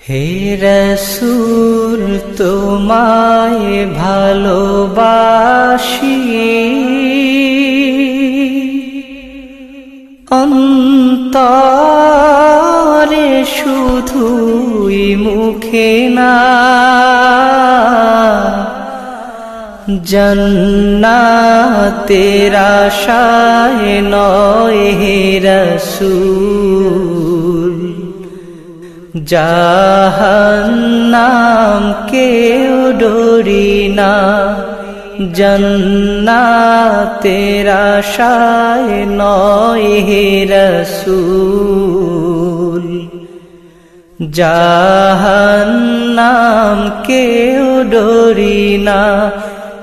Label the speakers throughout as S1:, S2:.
S1: হে রাসূল তোমায় ভালোবাসি, অন্তরে শুধুই মুখে না, জান্নাতের আশায় নয় হে রাসূল, জাহান্নাম কেউ ডরি না, জান্নাতের আশায় নয় হে রাসূল, জাহান্নাম কেউ ডরি না।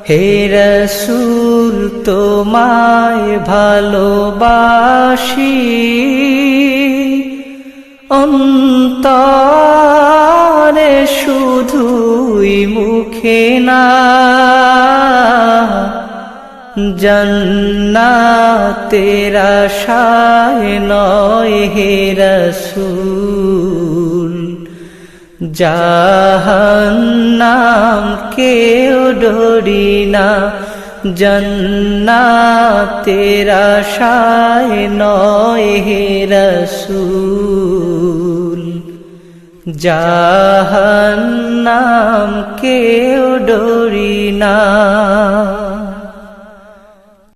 S1: হে রাসূল তোমায় ভালোবাসি, অন্তরে শুধুই মুখে না, জান্নাতের আশায় নয় হে রাসূল, জাহান্নাম কেউ ডরি না, জান্নাতের আশায় নয় হে রাসূল, জাহান্নাম কেউ ডরি না।